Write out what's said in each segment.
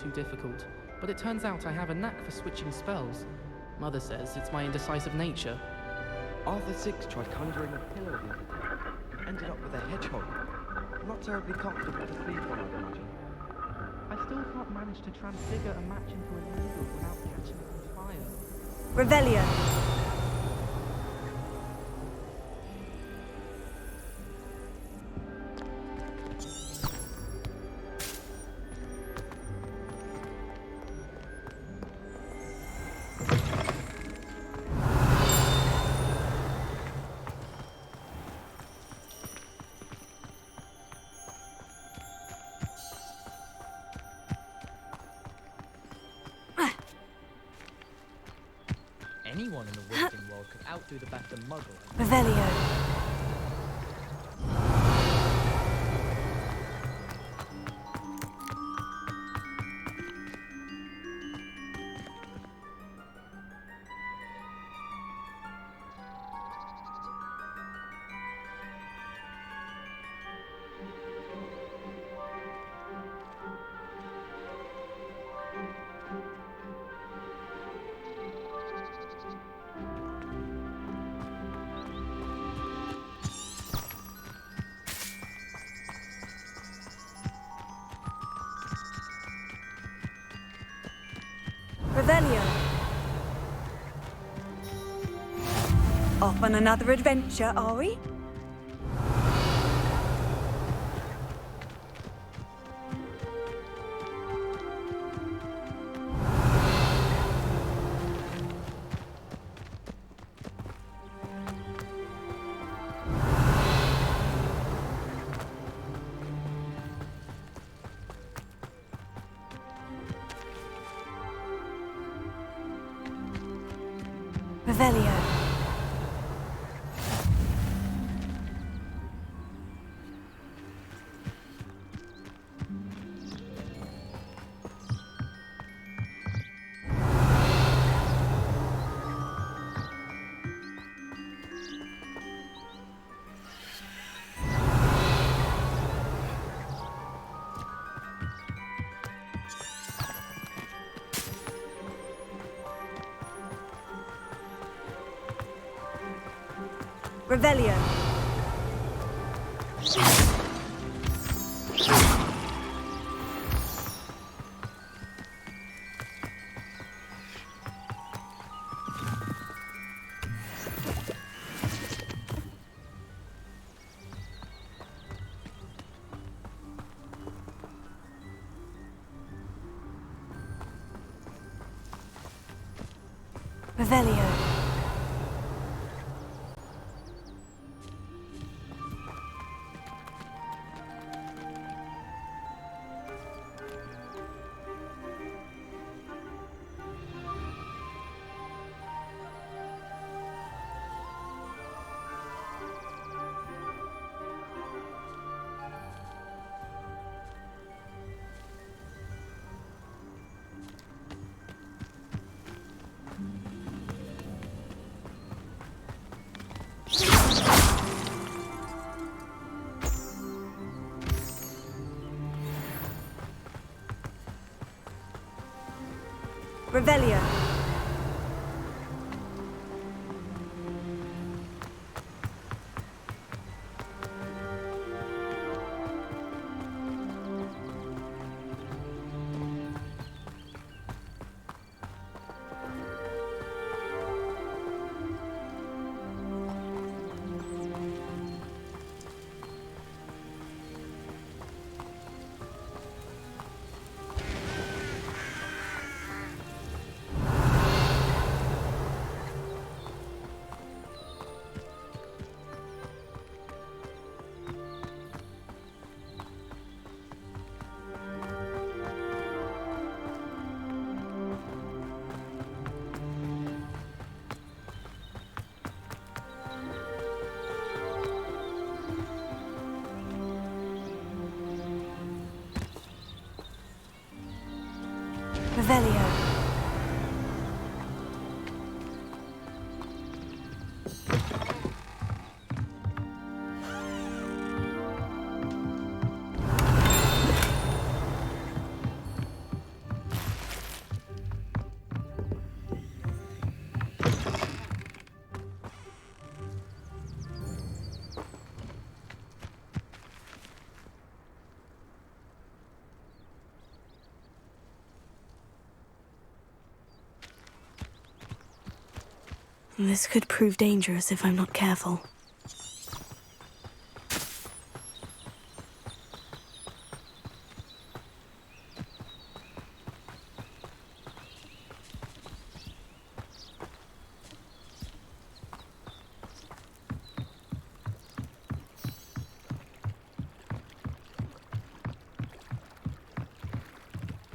too difficult, but it turns out I have a knack for switching spells. Mother says it's my indecisive nature. Arthur Six tried conjuring a pillow the other day. Ended up with a hedgehog. Not terribly comfortable to sleep on, I'd imagine. I still can't manage to transfigure a match into a needle without catching it on fire. Revelio. Anyone in the wizarding world could outdo the best of Muggle. Revelio. Revelio. Off on another adventure, are we? Revelio. Revelio. Revelio. Revelio. Revelio. This could prove dangerous if I'm not careful.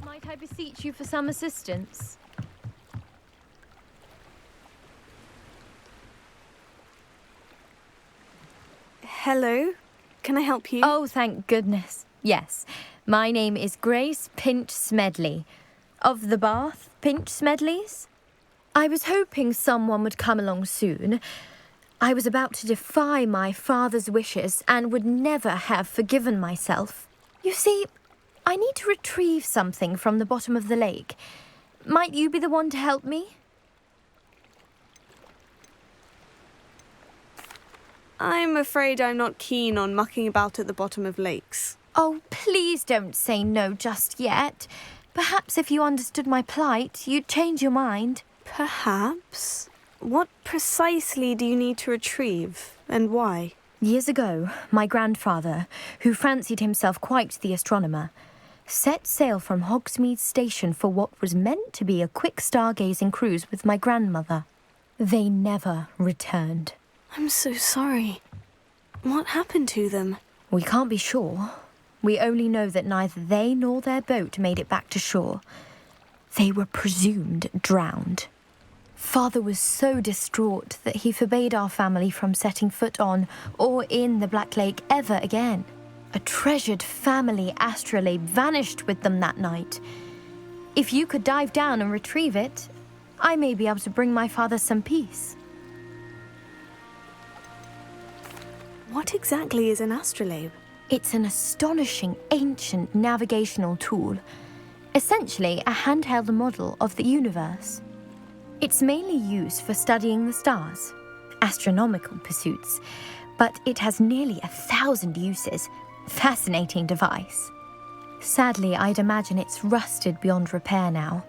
Might I beseech you for some assistance? Hello? Can I help you? Oh, thank goodness. Yes. My name is Grace Pinch Smedley, of the Bath Pinch Smedleys. I was hoping someone would come along soon. I was about to defy my father's wishes and would never have forgiven myself. You see, I need to retrieve something from the bottom of the lake. Might you be the one to help me? I'm afraid I'm not keen on mucking about at the bottom of lakes. Oh, please don't say no just yet. Perhaps if you understood my plight, you'd change your mind. Perhaps? What precisely do you need to retrieve, and why? Years ago, my grandfather, who fancied himself quite the astronomer, set sail from Hogsmeade Station for what was meant to be a quick stargazing cruise with my grandmother. They never returned. I'm so sorry. What happened to them? We can't be sure. We only know that neither they nor their boat made it back to shore. They were presumed drowned. Father was so distraught that he forbade our family from setting foot on or in the Black Lake ever again. A treasured family astrolabe vanished with them that night. If you could dive down and retrieve it, I may be able to bring my father some peace. What exactly is an astrolabe? It's an astonishing ancient navigational tool, essentially a handheld model of the universe. It's mainly used for studying the stars, astronomical pursuits, but it has nearly 1,000 uses. Fascinating device. Sadly, I'd imagine it's rusted beyond repair now.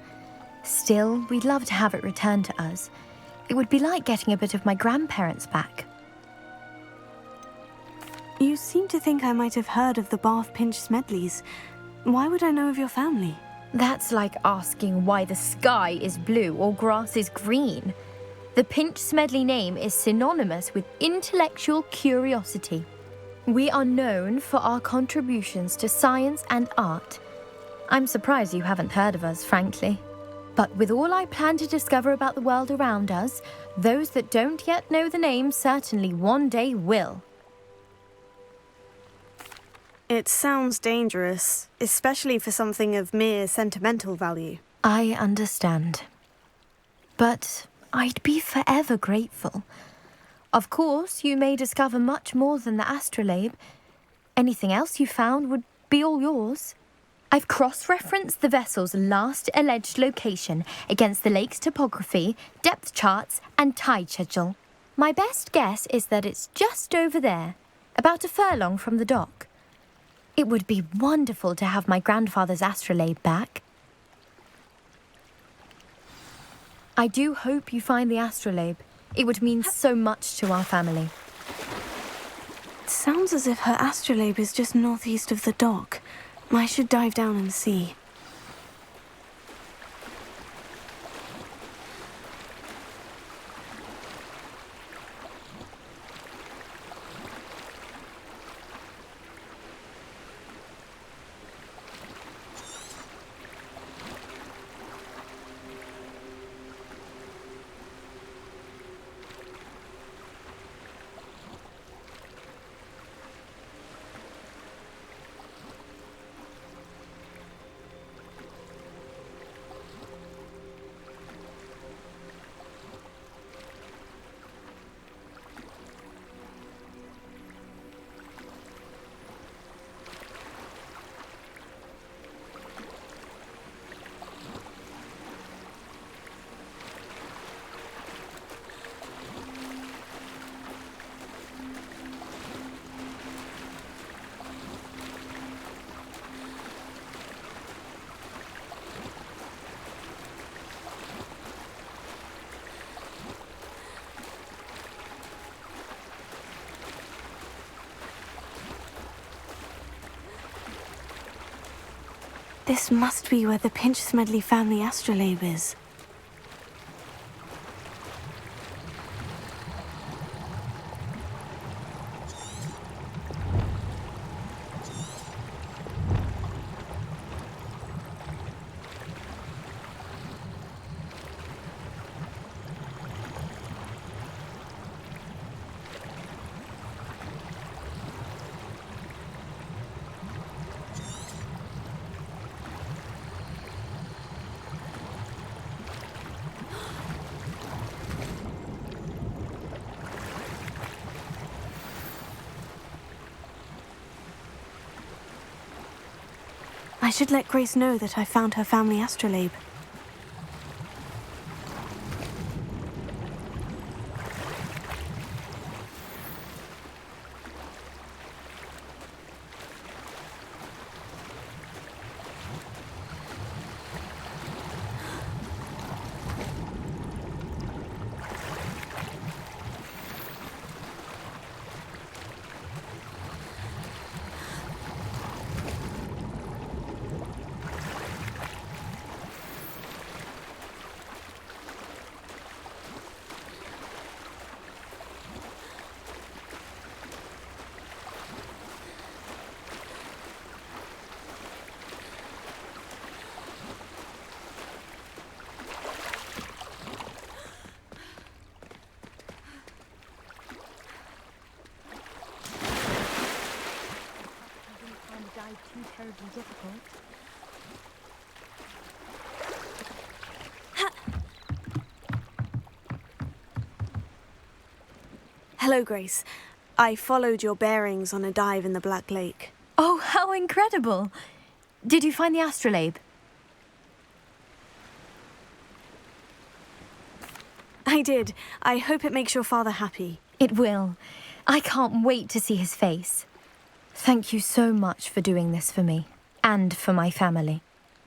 Still, we'd love to have it returned to us. It would be like getting a bit of my grandparents back. You seem to think I might have heard of the Bath Pinch Smedleys. Why would I know of your family? That's like asking why the sky is blue or grass is green. The Pinch Smedley name is synonymous with intellectual curiosity. We are known for our contributions to science and art. I'm surprised you haven't heard of us, frankly. But with all I plan to discover about the world around us, those that don't yet know the name certainly one day will. It sounds dangerous, especially for something of mere sentimental value. I understand. But I'd be forever grateful. Of course, you may discover much more than the astrolabe. Anything else you found would be all yours. I've cross-referenced the vessel's last alleged location against the lake's topography, depth charts, and tide schedule. My best guess is that it's just over there, about a furlong from the dock. It would be wonderful to have my grandfather's astrolabe back. I do hope you find the astrolabe. It would mean so much to our family. It sounds as if her astrolabe is just northeast of the dock. I should dive down and see. This must be where the Pinch-Smedley family astrolabe is. I should let Grace know that I found her family astrolabe. Too terribly difficult. Hello, Grace. I followed your bearings on a dive in the Black Lake. Oh, how incredible! Did you find the astrolabe? I did. I hope it makes your father happy. It will. I can't wait to see his face. Thank you so much for doing this for me, and for my family.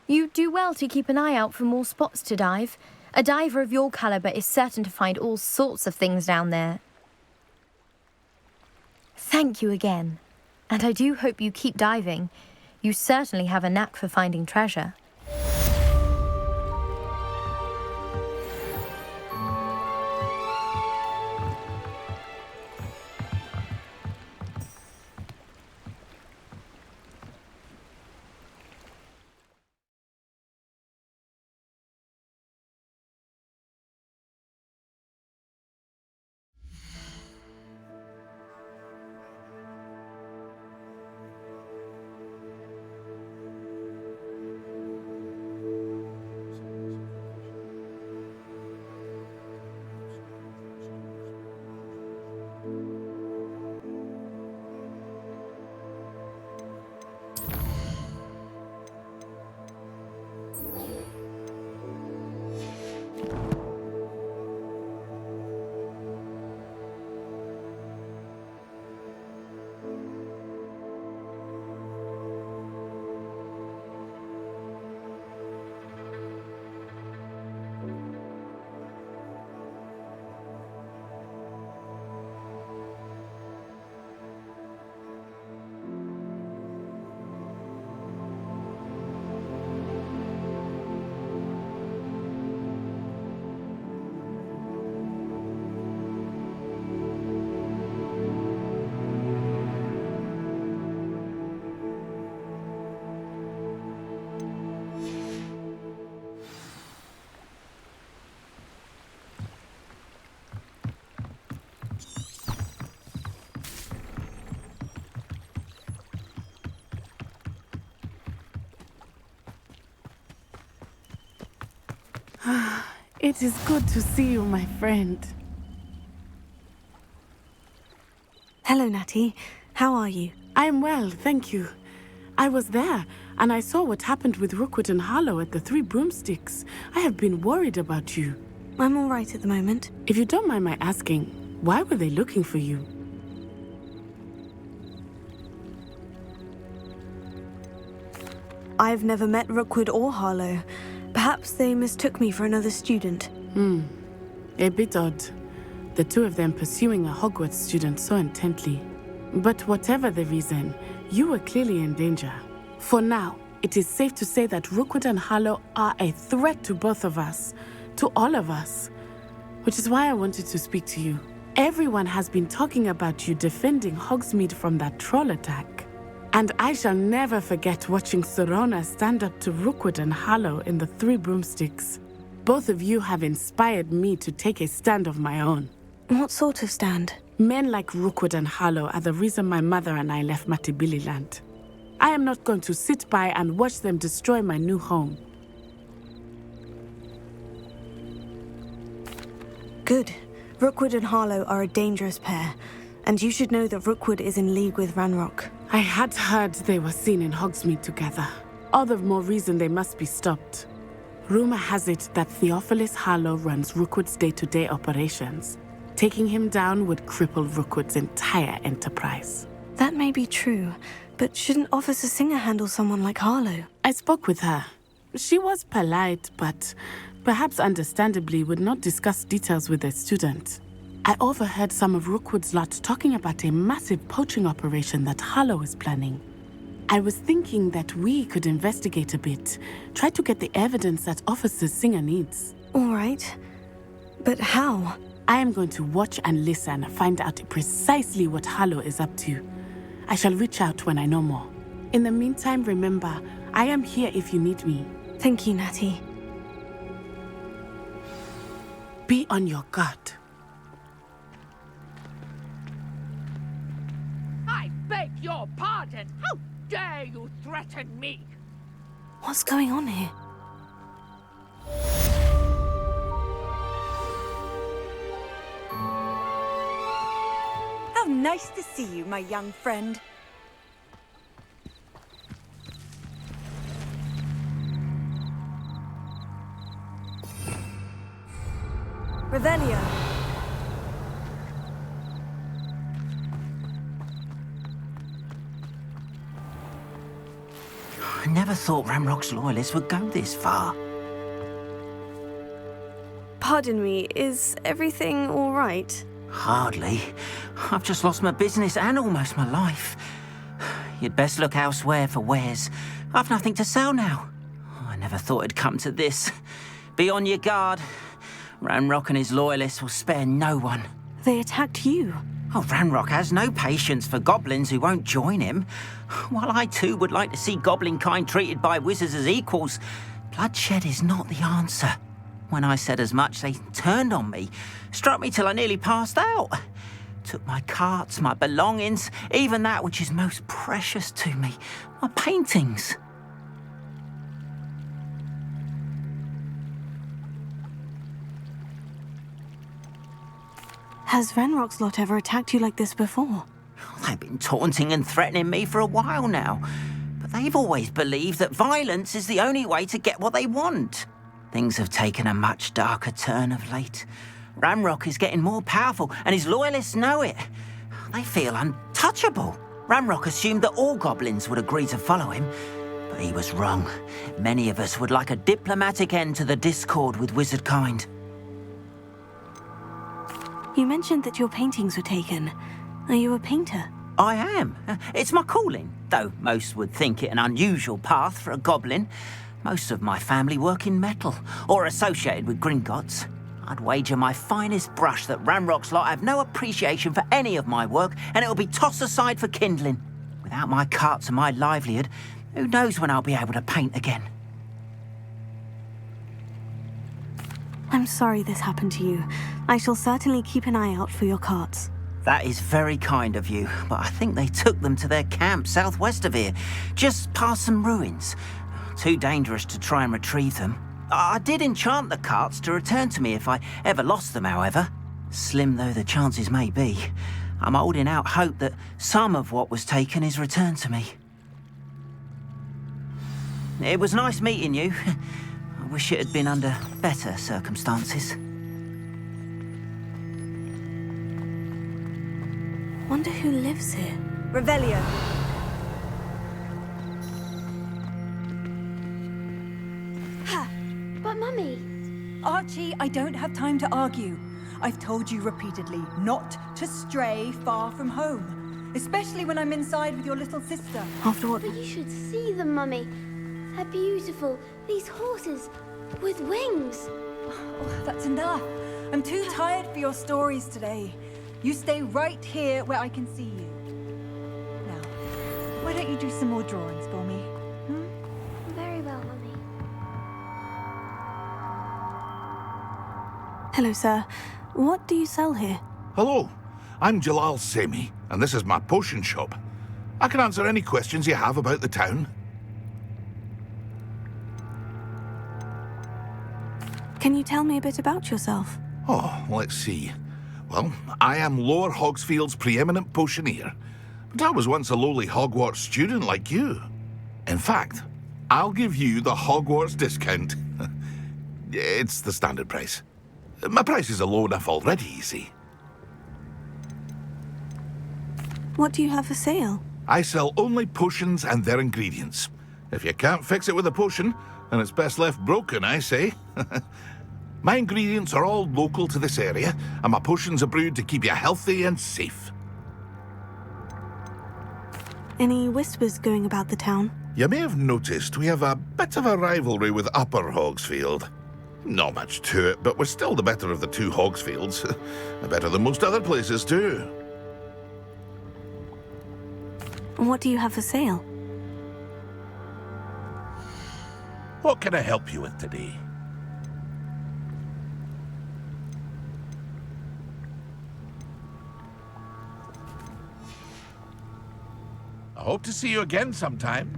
You do well to keep an eye out for more spots to dive. A diver of your caliber is certain to find all sorts of things down there. Thank you again, and I do hope you keep diving. You certainly have a knack for finding treasure. It is good to see you, my friend. Hello, Natty. How are you? I am well, thank you. I was there, and I saw what happened with Rookwood and Harlow at the Three Broomsticks. I have been worried about you. I'm all right at the moment. If you don't mind my asking, why were they looking for you? I've never met Rookwood or Harlow. Perhaps they mistook me for another student. A bit odd. The two of them pursuing a Hogwarts student so intently. But whatever the reason, you were clearly in danger. For now, It is safe to say that Rookwood and Harlow are a threat to both of us, to all of us. Which is why I wanted to speak to you. Everyone has been talking about you defending Hogsmeade from that troll attack. And I shall never forget watching Sorona stand up to Rookwood and Harlow in the Three Broomsticks. Both of you have inspired me to take a stand of my own. What sort of stand? Men like Rookwood and Harlow are the reason my mother and I left Matabeleland. I am not going to sit by and watch them destroy my new home. Good. Rookwood and Harlow are a dangerous pair, and you should know that Rookwood is in league with Ranrock. I had heard they were seen in Hogsmeade together. All the more reason they must be stopped. Rumor has it that Theophilus Harlow runs Rookwood's day-to-day operations. Taking him down would cripple Rookwood's entire enterprise. That may be true, but shouldn't Officer Singer handle someone like Harlow? I spoke with her. She was polite, but perhaps understandably would not discuss details with a student. I overheard some of Rookwood's lot talking about a massive poaching operation that Harlow is planning. I was thinking that we could investigate a bit, try to get the evidence that Officer Singer needs. All right. But how? I am going to watch and listen, find out precisely what Harlow is up to. I shall reach out when I know more. In the meantime, remember, I am here if you need me. Thank you, Natty. Be on your guard. I beg your pardon! How dare you threaten me? What's going on here? How nice to see you, my young friend. Revelio. I never thought Ranrock's loyalists would go this far. Pardon me, is everything all right? Hardly. I've just lost my business and almost my life. You'd best look elsewhere for wares. I've nothing to sell now. I never thought it'd come to this. Be on your guard. Ranrock and his loyalists will spare no one. They attacked you. Oh, Ranrock has no patience for goblins who won't join him. While I too would like to see goblin kind treated by wizards as equals, bloodshed is not the answer. When I said as much, they turned on me, struck me till I nearly passed out. Took my carts, my belongings, even that which is most precious to me, my paintings. Has Ranrock's lot ever attacked you like this before? They've been taunting and threatening me for a while now, but they've always believed that violence is the only way to get what they want. Things have taken a much darker turn of late. Ranrock is getting more powerful, and his loyalists know it. They feel untouchable. Ranrock assumed that all goblins would agree to follow him, but he was wrong. Many of us would like a diplomatic end to the discord with wizard kind. You mentioned that your paintings were taken. Are you a painter? I am. It's my calling, though most would think it an unusual path for a goblin. Most of my family work in metal, or associated with Gringotts. I'd wager my finest brush that Ranrock's lot have no appreciation for any of my work, and it'll be tossed aside for kindling. Without my carts and my livelihood, who knows when I'll be able to paint again? I'm sorry this happened to you. I shall certainly keep an eye out for your carts. That is very kind of you, but I think they took them to their camp southwest of here, just past some ruins. Too dangerous to try and retrieve them. I did enchant the carts to return to me if I ever lost them, however. Slim though the chances may be, I'm holding out hope that some of what was taken is returned to me. It was nice meeting you. I wish it had been under better circumstances. Wonder who lives here. Revelio. But Mummy... Archie, I don't have time to argue. I've told you repeatedly not to stray far from home, especially when I'm inside with your little sister. After what? But you should see them, Mummy. They're beautiful. These horses with wings. Oh, that's enough. I'm too tired for your stories today. You stay right here where I can see you. Now, why don't you do some more drawings for me? Very well, Mummy. Hello, sir. What do you sell here? Hello, I'm Jalal Semi, and this is my potion shop. I can answer any questions you have about the town. Can you tell me a bit about yourself? Oh, let's see. Well, I am Lower Hogsfield's preeminent potioneer, but I was once a lowly Hogwarts student like you. In fact, I'll give you the Hogwarts discount. It's the standard price. My prices are low enough already, you see. What do you have for sale? I sell only potions and their ingredients. If you can't fix it with a potion, then it's best left broken, I say. My ingredients are all local to this area, and my potions are brewed to keep you healthy and safe. Any whispers going about the town? You may have noticed we have a bit of a rivalry with Upper Hogsfield. Not much to it, but we're still the better of the two Hogsfields. Better than most other places, too. What do you have for sale? What can I help you with today? I hope to see you again sometime.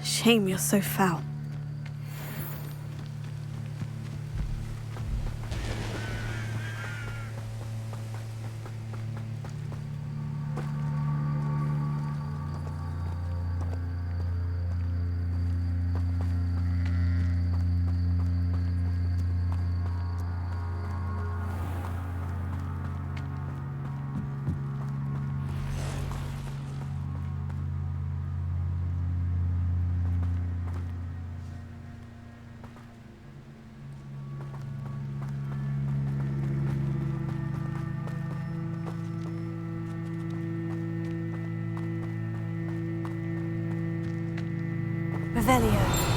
Shame you're so foul. Revelio.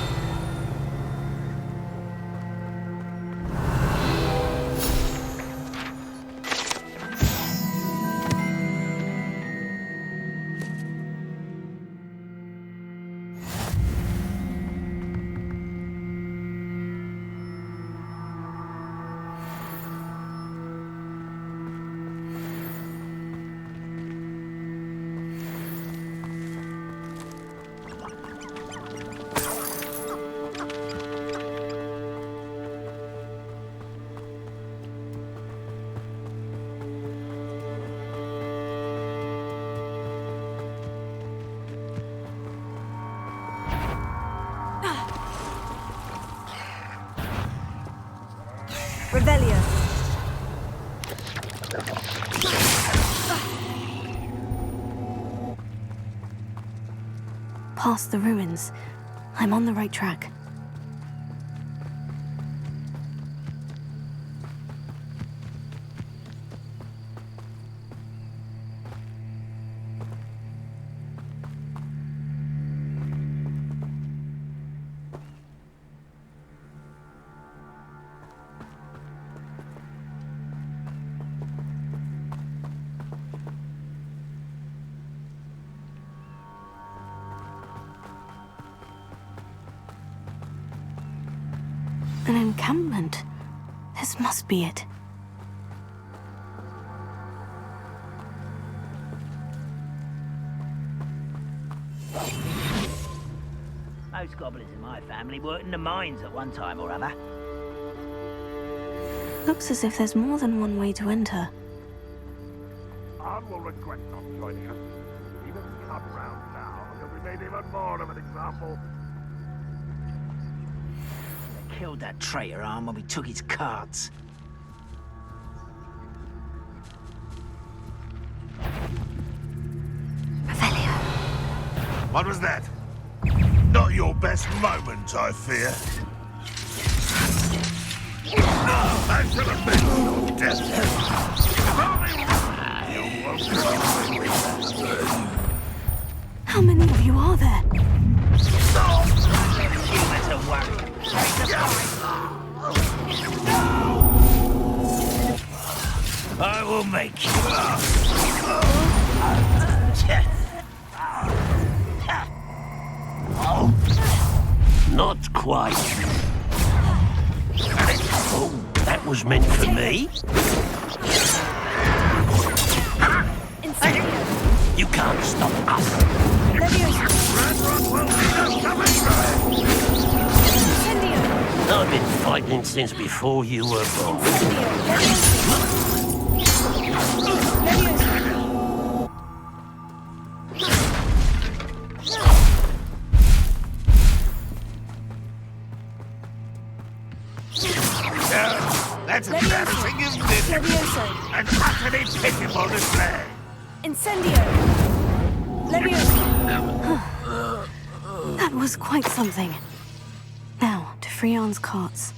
Revelio. Past the ruins. I'm on the right track. An encampment. This must be it. Most goblins in my family worked in the mines at one time or other. Looks as if there's more than one way to enter. Anne will regret not joining us. He doesn't come round now because we made even more of an example. They killed that traitor Arm when we took his cards. What was that? Not your best moment, I fear. I should have been your death. You won't How many of you are there? Humans are worried. I will make you laugh. Not quite. Oh, that was meant for me? You can't stop us. I've been fighting since before you were born. That's embarrassing, isn't it? An utterly pitiful display. Incendio! Leviosa! That was quite something. Now, to Freon's carts.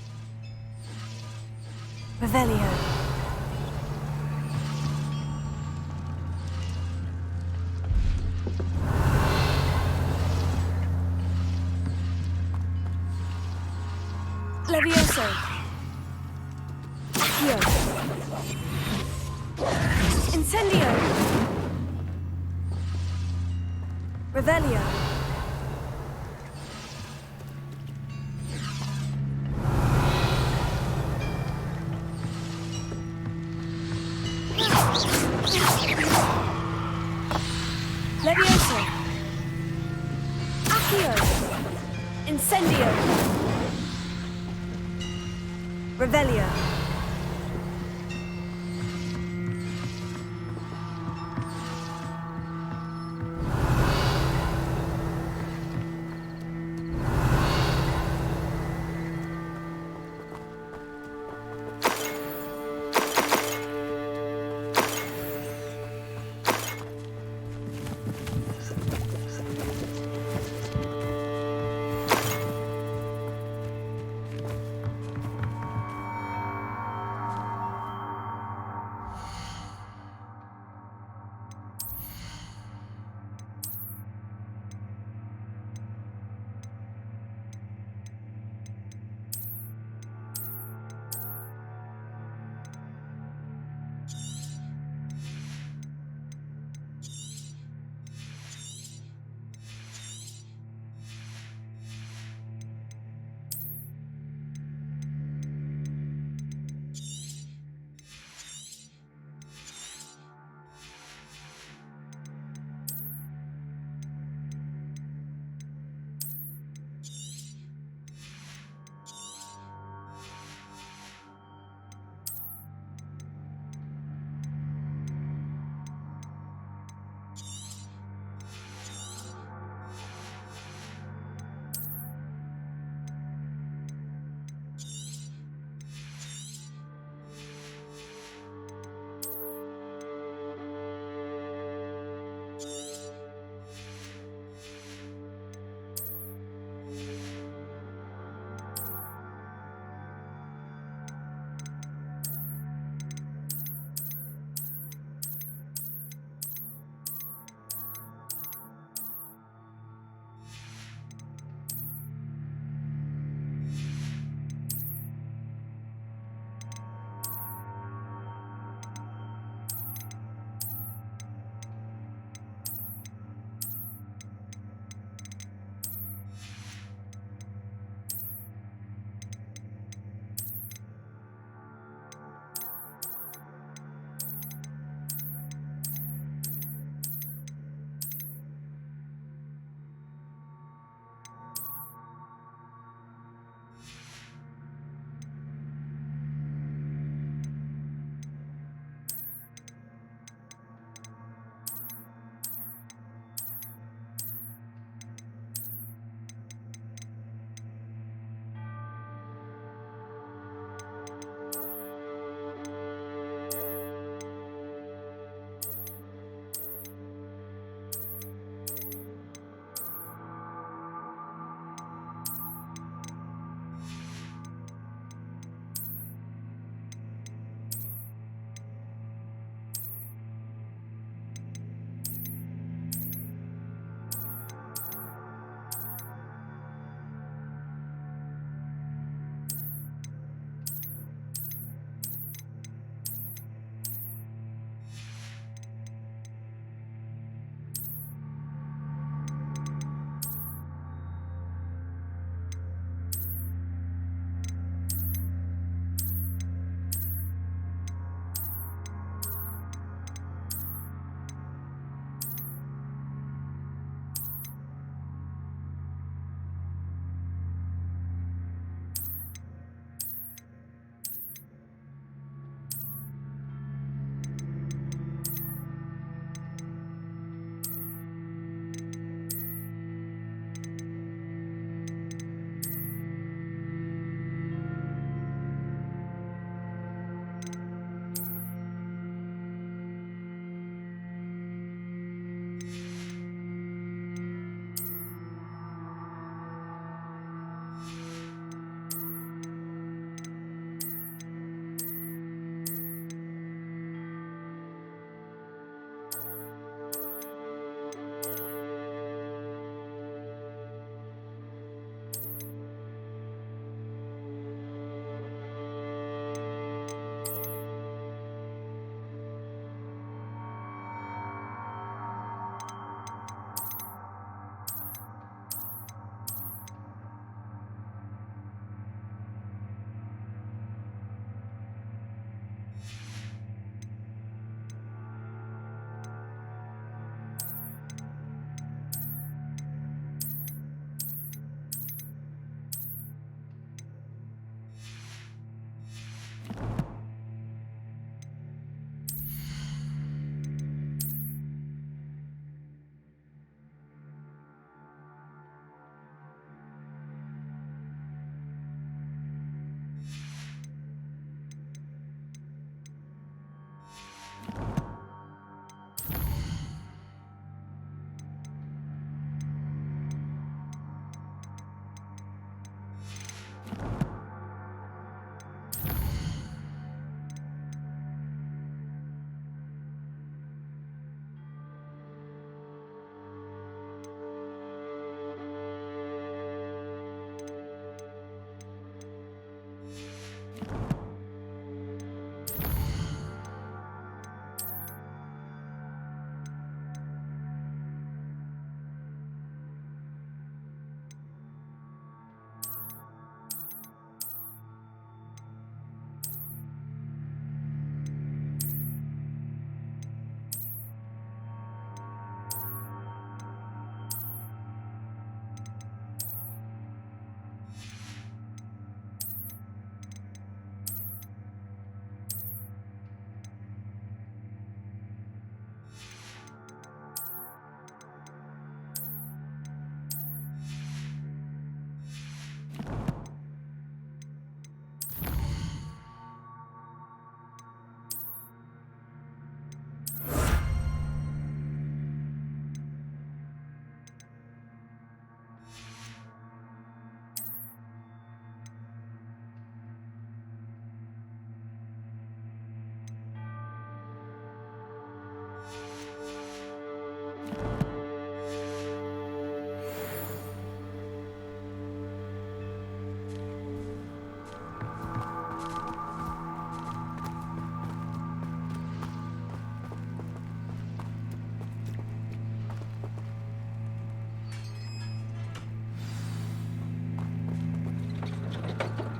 Revelio. Levioso. Accio. Incendio. Revelio. Levioso. Accio. Incendio. Revelio.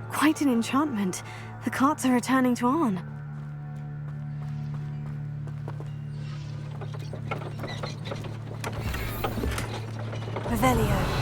Quite an enchantment. The carts are returning to Arn. Revelio.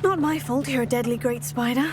Not my fault you're a deadly great spider.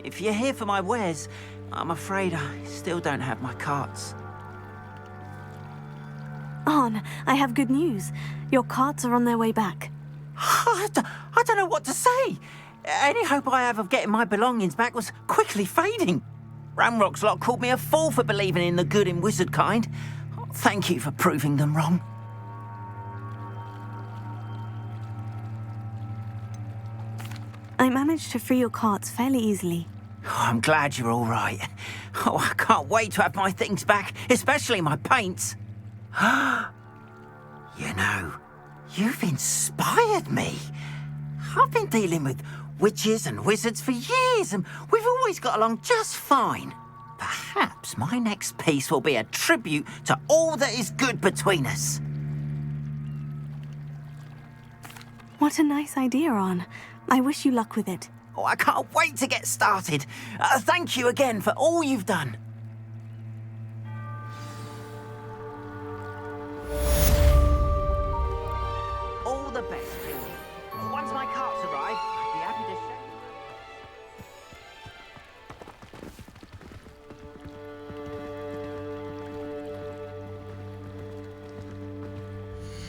If you're here for my wares, I'm afraid I still don't have my carts. Arn, I have good news. Your carts are on their way back. I don't know what to say. Any hope I have of getting my belongings back was quickly fading. Ramrock's lot called me a fool for believing in the good in wizard kind. Thank you for proving them wrong. I managed to free your carts fairly easily. Oh, I'm glad you're all right. Oh, I can't wait to have my things back, especially my paints. You know, you've inspired me. I've been dealing with witches and wizards for years, and we've always got along just fine. Perhaps my next piece will be a tribute to all that is good between us. What a nice idea, Ron. I wish you luck with it. Oh, I can't wait to get started. Thank you again for all you've done. All the best, Julie. Once my carts arrive, I'd be happy to show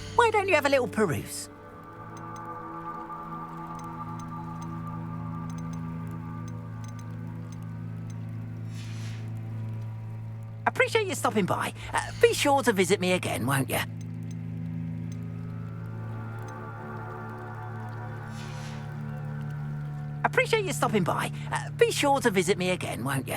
you. Why don't you have a little peruse? Appreciate you stopping by. Be sure to visit me again, won't you? Appreciate you stopping by. Be sure to visit me again, won't you?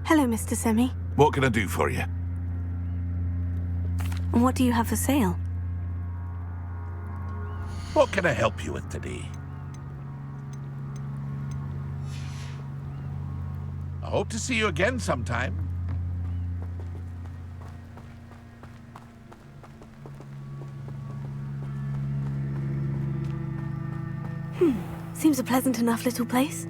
Hello, Mr. Semi. What can I do for you? What do you have for sale? What can I help you with today? I hope to see you again sometime. Seems a pleasant enough little place.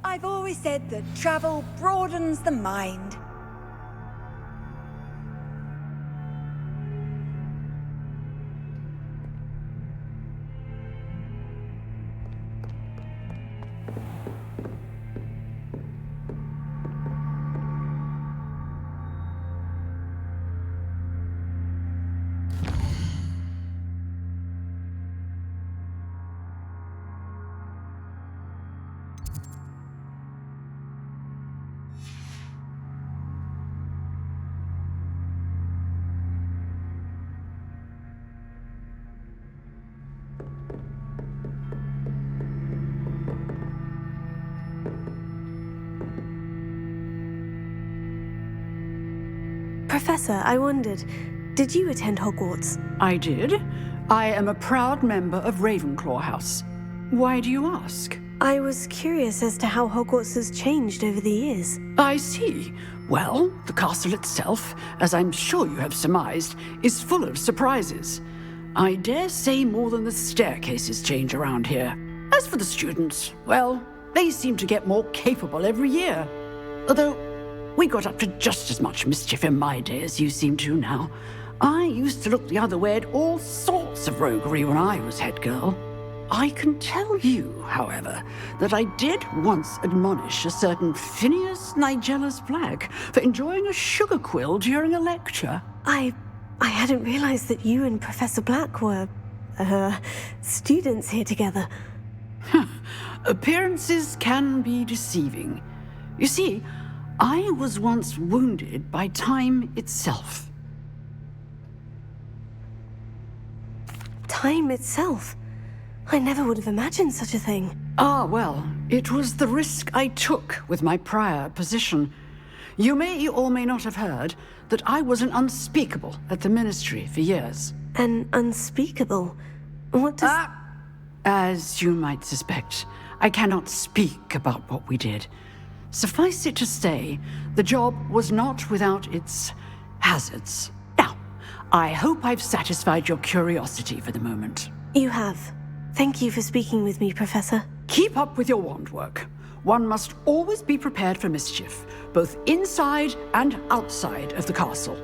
I've always said that travel broadens the mind. Professor, I wondered, did you attend Hogwarts? I did. I am a proud member of Ravenclaw House. Why do you ask? I was curious as to how Hogwarts has changed over the years. I see. Well, the castle itself, as I'm sure you have surmised, is full of surprises. I dare say more than the staircases change around here. As for the students, well, they seem to get more capable every year. Although, we got up to just as much mischief in my day as you seem to now. I used to look the other way at all sorts of roguery when I was head girl. I can tell you, however, that I did once admonish a certain Phineas Nigellus Black for enjoying a sugar quill during a lecture. I hadn't realized that you and Professor Black were, students here together. Appearances can be deceiving. You see, I was once wounded by time itself. Time itself? I never would have imagined such a thing. Ah, well, it was the risk I took with my prior position. You may or may not have heard that I was an unspeakable at the Ministry for years. An unspeakable? What does... As you might suspect, I cannot speak about what we did. Suffice it to say, the job was not without its hazards. Now, I hope I've satisfied your curiosity for the moment. You have. Thank you for speaking with me, Professor. Keep up with your wand work. One must always be prepared for mischief, both inside and outside of the castle.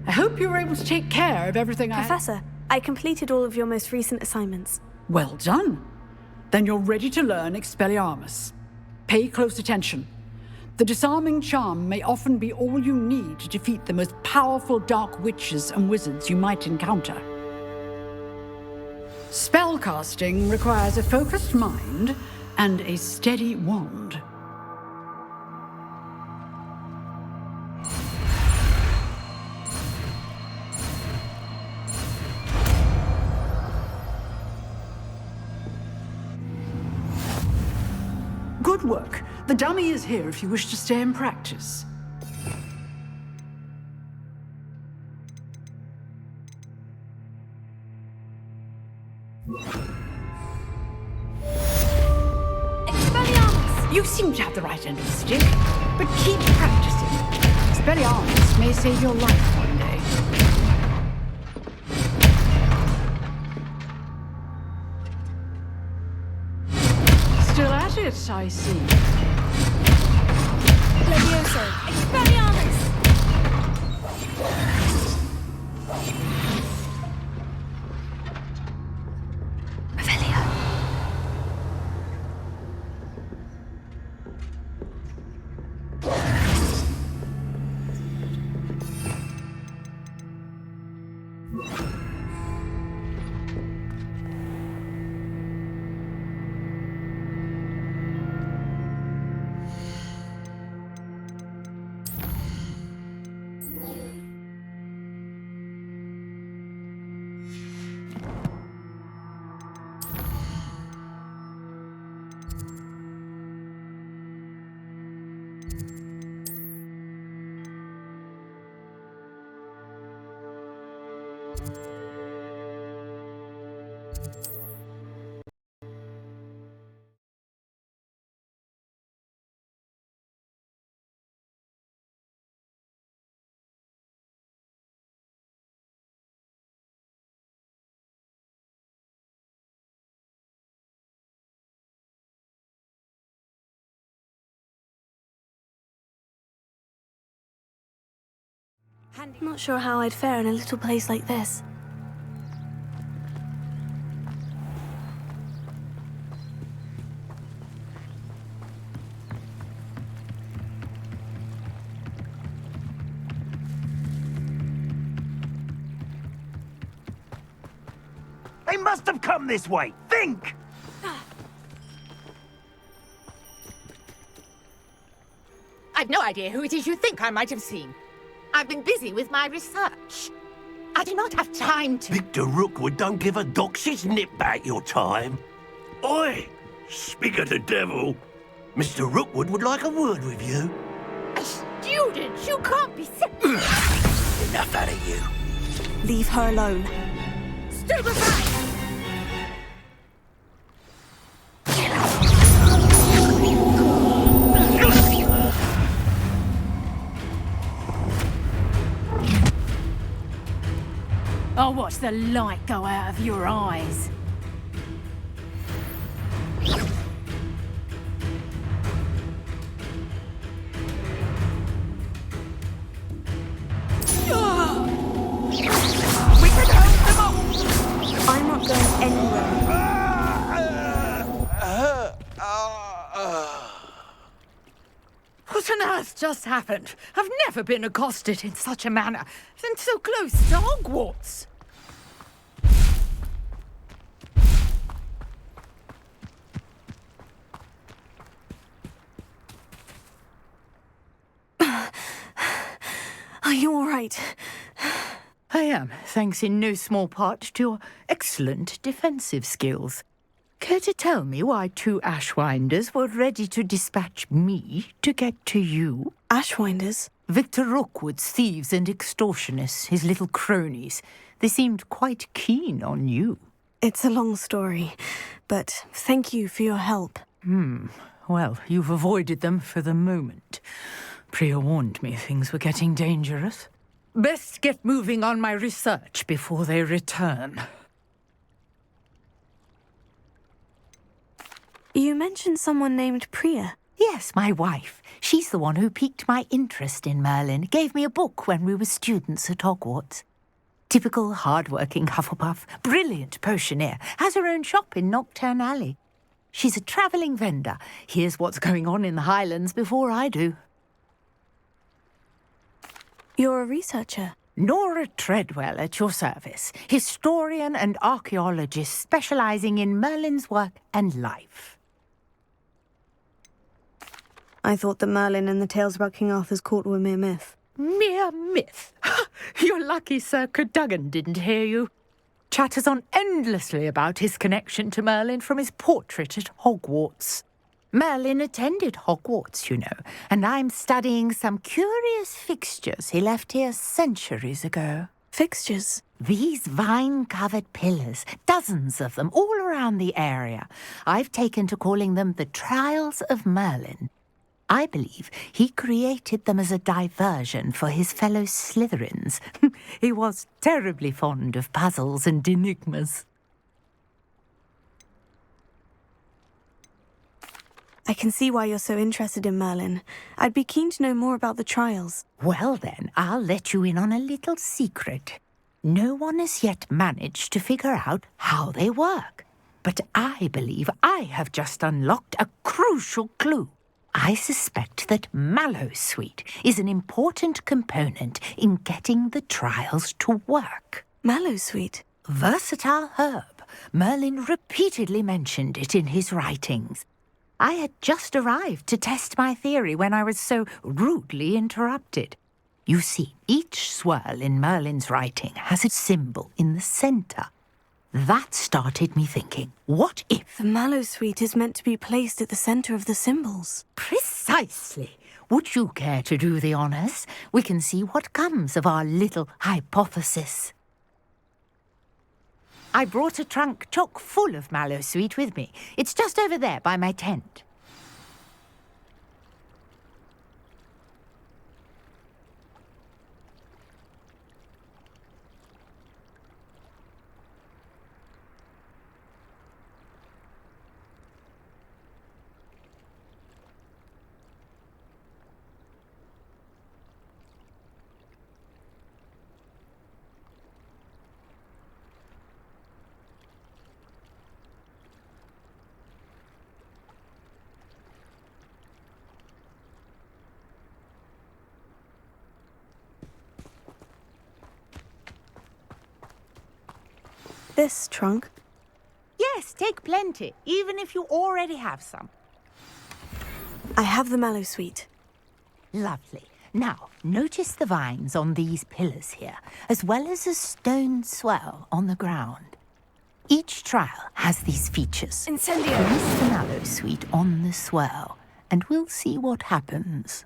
I hope you were able to take care of everything Professor, I completed all of your most recent assignments. Well done. Then you're ready to learn Expelliarmus. Pay close attention. The disarming charm may often be all you need to defeat the most powerful dark witches and wizards you might encounter. Spellcasting requires a focused mind and a steady wand. Good work. The dummy is here if you wish to stay and practice. Expelliarmus! You seem to have the right end of the stick, but keep practicing. Expelliarmus may save your life one day. Still at it, I see. Levioso! Expelliarmus! Not sure how I'd fare in a little place like this. They must have come this way. Think! I've no idea who it is you think I might have seen. I've been busy with my research. I do not have time to... Victor Rookwood don't give a doxy's nip back your time. Oi! Speak of the devil. Mr. Rookwood would like a word with you. A student? You can't be sick. Enough out of you. Leave her alone. Stupefy! I'll watch the light go out of your eyes. We can hold them off! I'm not going anywhere. What on earth just happened? I've never been accosted in such a manner, and so close to Hogwarts. Are you all right? I am, thanks in no small part to your excellent defensive skills. Care to tell me why 2 Ashwinders were ready to dispatch me to get to you? Ashwinders? Victor Rookwood's thieves and extortionists, his little cronies. They seemed quite keen on you. It's a long story, but thank you for your help. Well, you've avoided them for the moment. Priya warned me things were getting dangerous. Best get moving on my research before they return. You mentioned someone named Priya. Yes, my wife. She's the one who piqued my interest in Merlin. Gave me a book when we were students at Hogwarts. Typical hard-working Hufflepuff, brilliant potioneer, has her own shop in Knockturn Alley. She's a travelling vendor. Hears what's going on in the Highlands before I do. You're a researcher. Nora Treadwell at your service, historian and archaeologist specialising in Merlin's work and life. I thought that Merlin and the tales about King Arthur's court were mere myth. Mere myth? You're lucky Sir Cadogan didn't hear you. Chatters on endlessly about his connection to Merlin from his portrait at Hogwarts. Merlin attended Hogwarts, you know, and I'm studying some curious fixtures he left here centuries ago. Fixtures? These vine-covered pillars, dozens of them, all around the area. I've taken to calling them the Trials of Merlin. I believe he created them as a diversion for his fellow Slytherins. He was terribly fond of puzzles and enigmas. I can see why you're so interested in Merlin. I'd be keen to know more about the trials. Well then, I'll let you in on a little secret. No one has yet managed to figure out how they work. But I believe I have just unlocked a crucial clue. I suspect that Mallowsweet is an important component in getting the trials to work. Mallowsweet? Versatile herb. Merlin repeatedly mentioned it in his writings. I had just arrived to test my theory when I was so rudely interrupted. You see, each swirl in Merlin's writing has a symbol in the centre. That started me thinking, what if... The Mallowsweet is meant to be placed at the centre of the symbols. Precisely. Would you care to do the honours? We can see what comes of our little hypothesis. I brought a trunk chock full of Mallowsweet with me. It's just over there by my tent. this trunk? Yes, take plenty, even if you already have some. I have the mallow sweet. Lovely. Now, notice the vines on these pillars here, as well as a stone swell on the ground. Each trial has these features. Incendio! Place the mallow sweet on the swell, and we'll see what happens.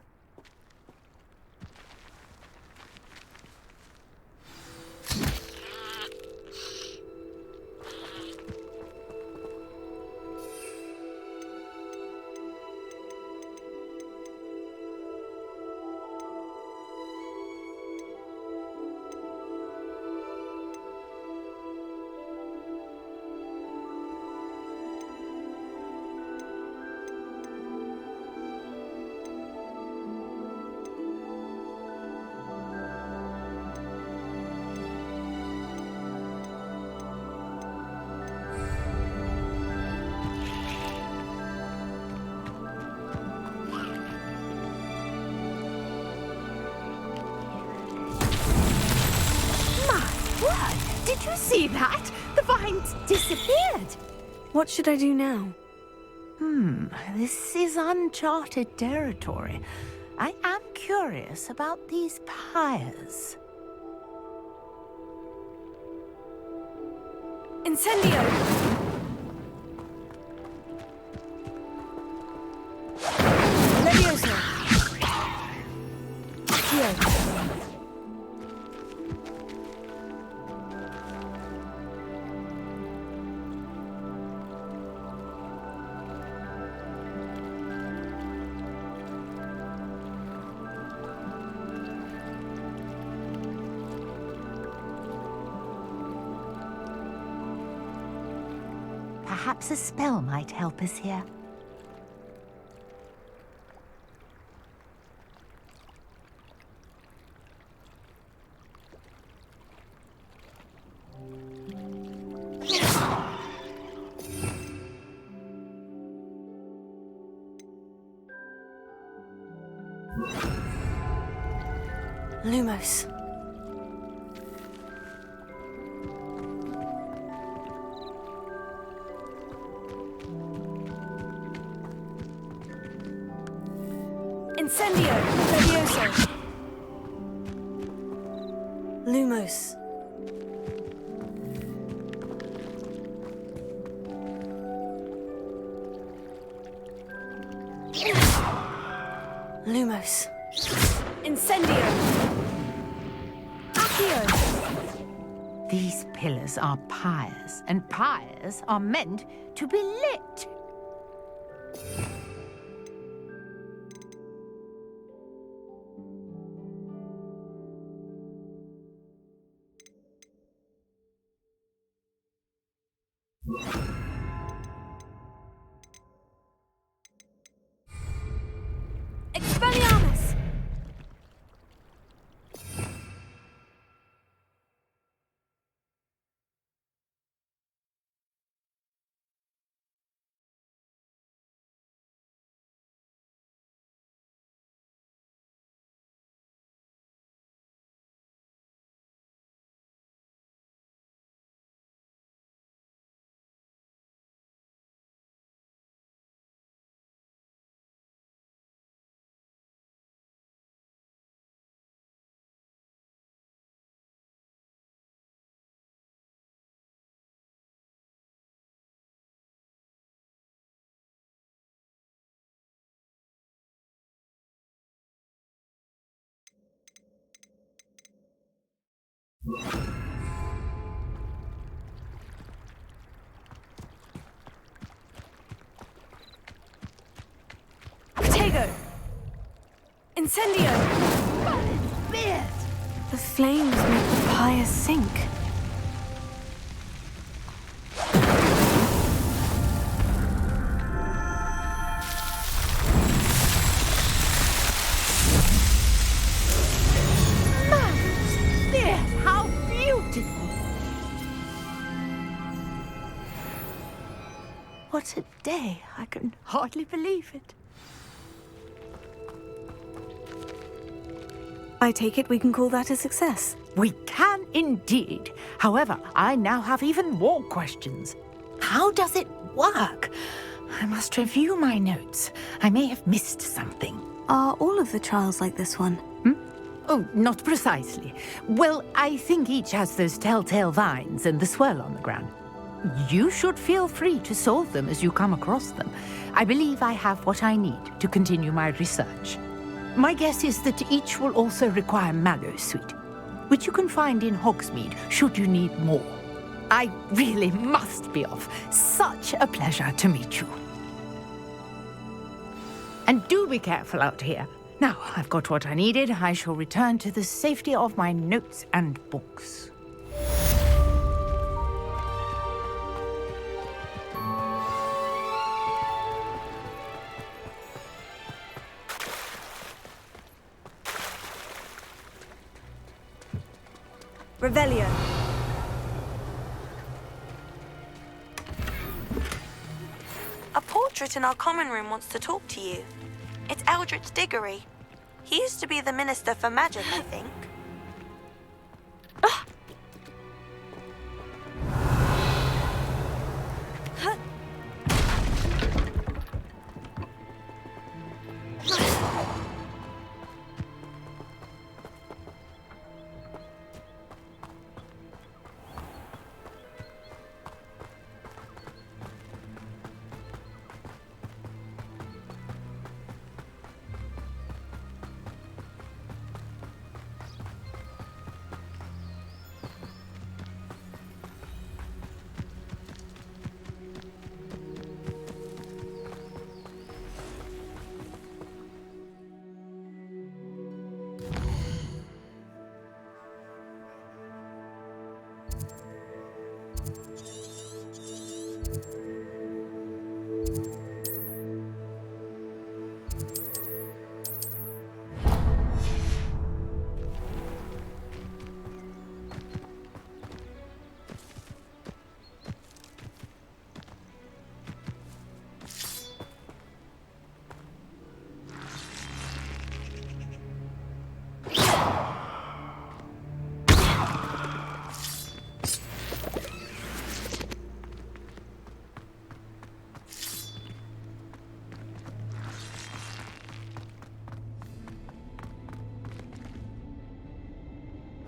Did you see that? The vines disappeared. What should I do now? This is uncharted territory. I am curious about these pyres. Incendio! Levioso! Accio! Perhaps a spell might help us here. Lumos. Incendio! Levioso! Lumos. Lumos. Incendio! Accio! These pillars are pyres, and pyres are meant to be lit. Expelliarmus! Protego! Incendio! The flames make the pyre sink. How beautiful! What a day! I can hardly believe it. I take it we can call that a success. We can indeed. However, I now have even more questions. How does it work? I must review my notes. I may have missed something. Are all of the trials like this one? Oh, not precisely. Well, I think each has those telltale vines and the swirl on the ground. You should feel free to solve them as you come across them. I believe I have what I need to continue my research. My guess is that each will also require mallowsweet, which you can find in Hogsmeade should you need more. I really must be off. Such a pleasure to meet you. And do be careful out here. Now, I've got what I needed. I shall return to the safety of my notes and books. Revelio. A portrait in our common room wants to talk to you. It's Eldritch Diggory. He used to be the Minister for Magic, I think.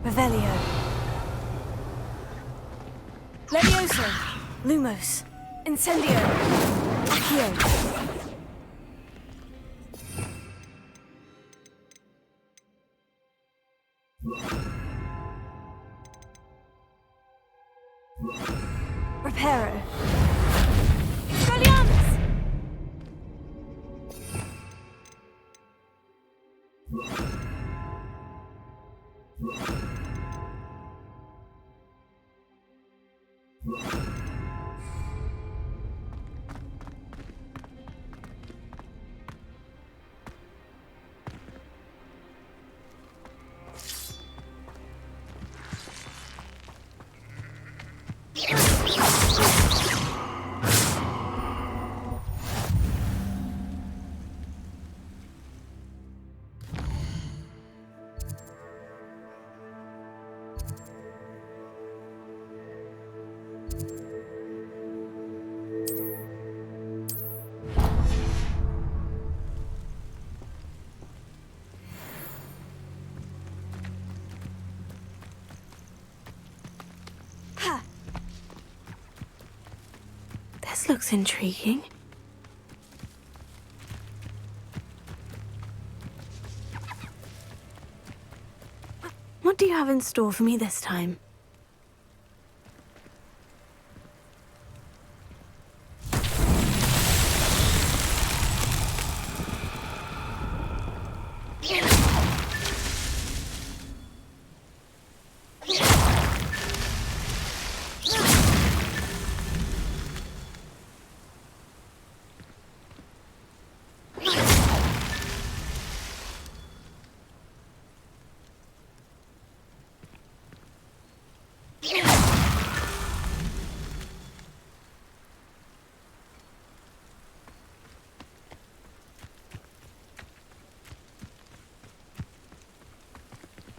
Revelio. Levioso. Lumos. Incendio. Accio. Reparo. Expelliarmus! This looks intriguing. What do you have in store for me this time?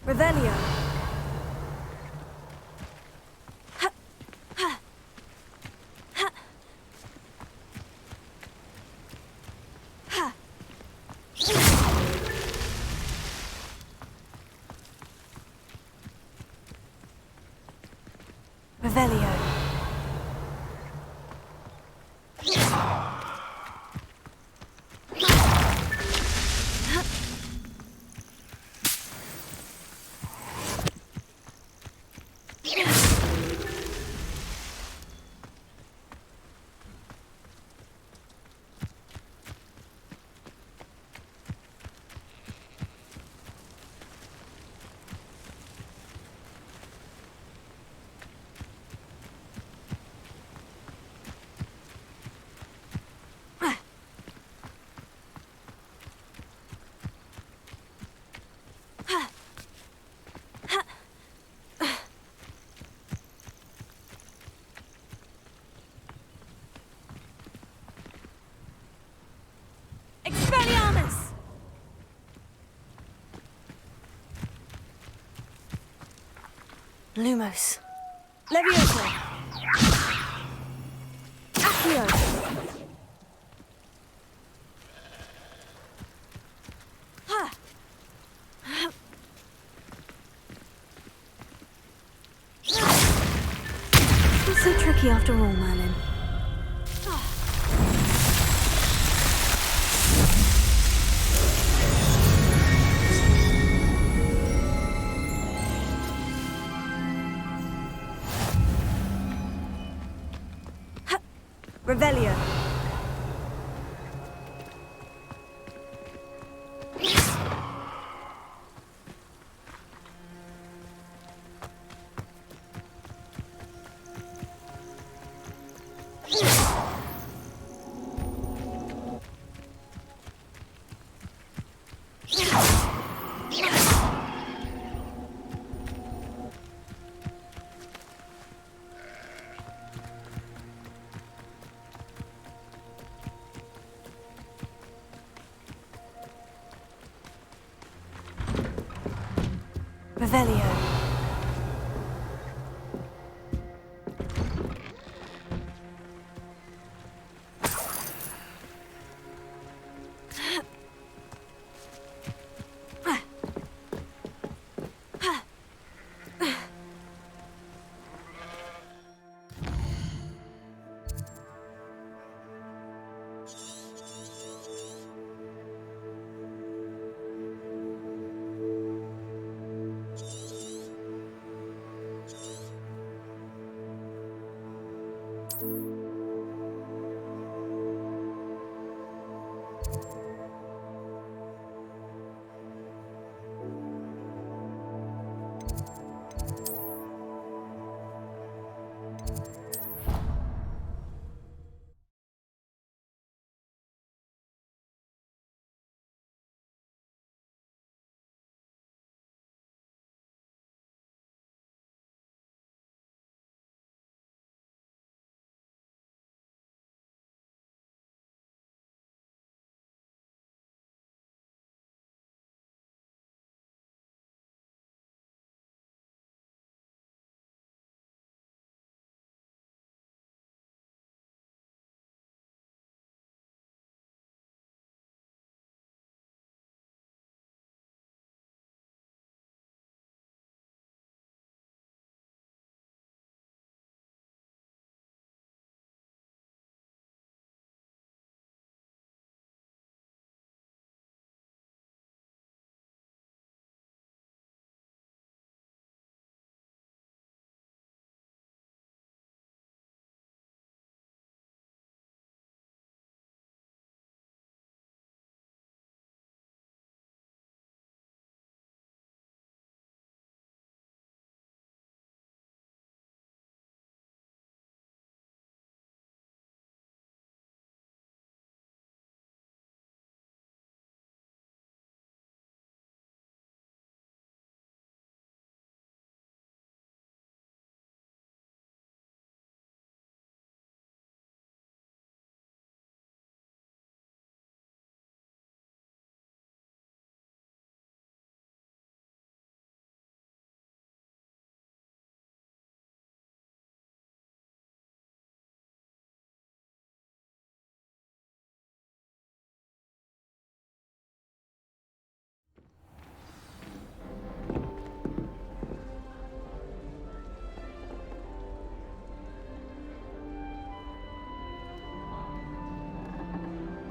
Revelio. Revelio. Expelliarmus! Lumos. Levioso. Accio. Not so tricky after all, Merlin. Revelio. Revelio.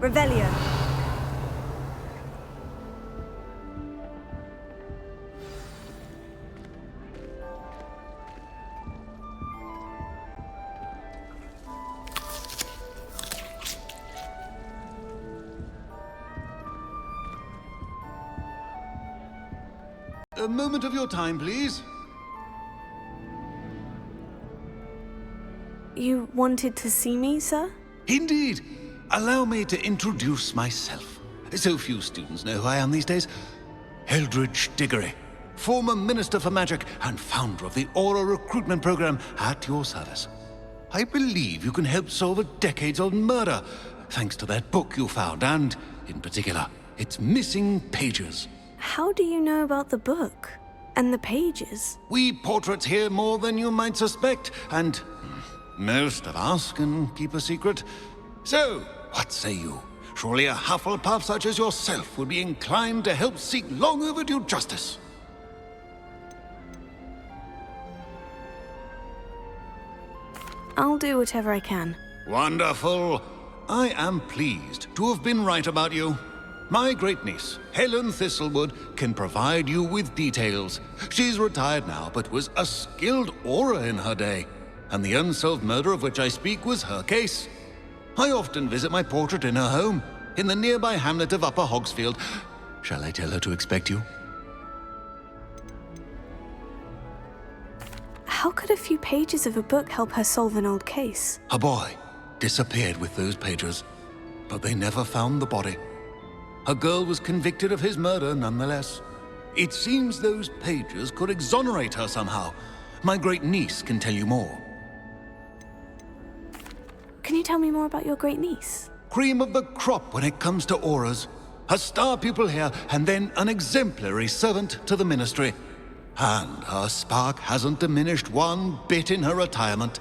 Revelio. A moment of your time, please. You wanted to see me, sir? Indeed. Allow me to introduce myself. So few students know who I am these days. Eldridge Diggory, former Minister for Magic and founder of the Aura Recruitment Program, at your service. I believe you can help solve a decades-old murder, thanks to that book you found, and, in particular, its missing pages. How do you know about the book? And the pages? We portraits hear more than you might suspect, and most of us can keep a secret. So, what say you? Surely a Hufflepuff such as yourself would be inclined to help seek long overdue justice. I'll do whatever I can. Wonderful. I am pleased to have been right about you. My great-niece, Helen Thistlewood, can provide you with details. She's retired now, but was a skilled aura in her day. And the unsolved murder of which I speak was her case. I often visit my portrait in her home, in the nearby hamlet of Upper Hogsfield. Shall I tell her to expect you? How could a few pages of a book help her solve an old case? A boy disappeared with those pages, but they never found the body. A girl was convicted of his murder nonetheless. It seems those pages could exonerate her somehow. My great-niece can tell you more. Can you tell me more about your great-niece? Cream of the crop when it comes to auras. A star pupil here, and then an exemplary servant to the ministry. And her spark hasn't diminished one bit in her retirement.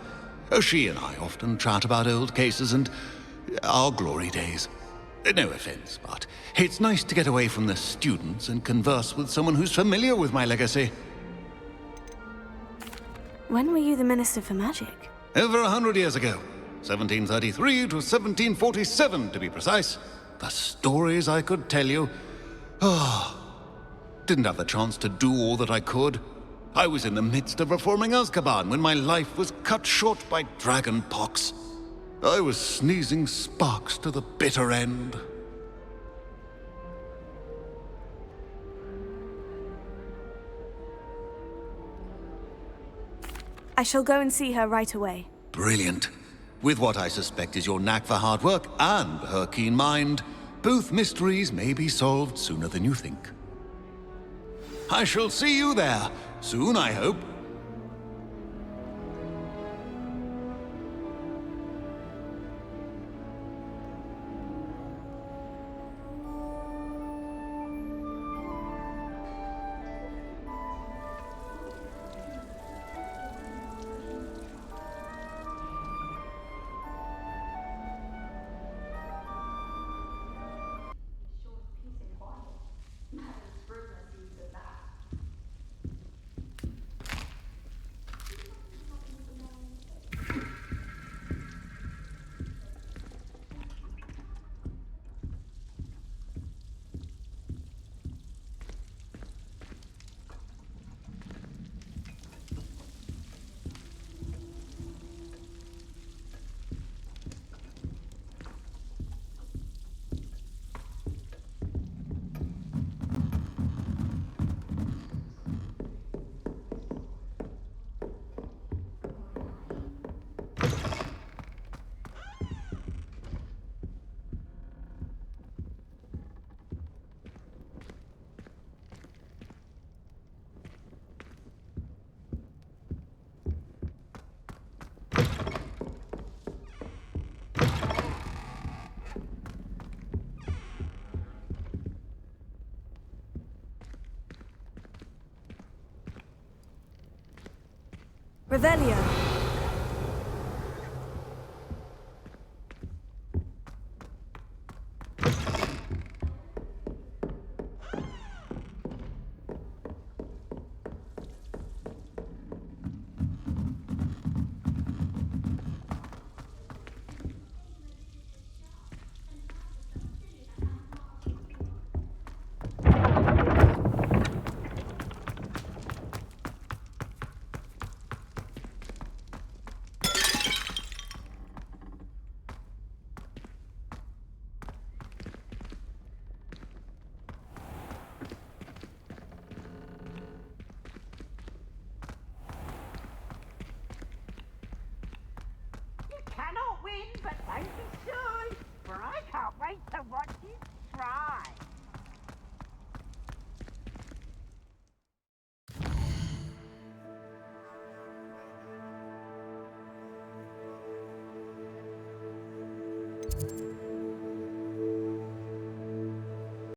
She and I often chat about old cases and our glory days. No offense, but it's nice to get away from the students and converse with someone who's familiar with my legacy. When were you the Minister for Magic? Over 100 years ago. 1733 to 1747, to be precise. The stories I could tell you. Didn't have the chance to do all that I could. I was in the midst of reforming Azkaban when my life was cut short by dragon pox. I was sneezing sparks to the bitter end. I shall go and see her right away. Brilliant. With what I suspect is your knack for hard work and her keen mind, both mysteries may be solved sooner than you think. I shall see you there, soon I hope. Revelio. in, but don't be shy, for I can't wait to watch you try.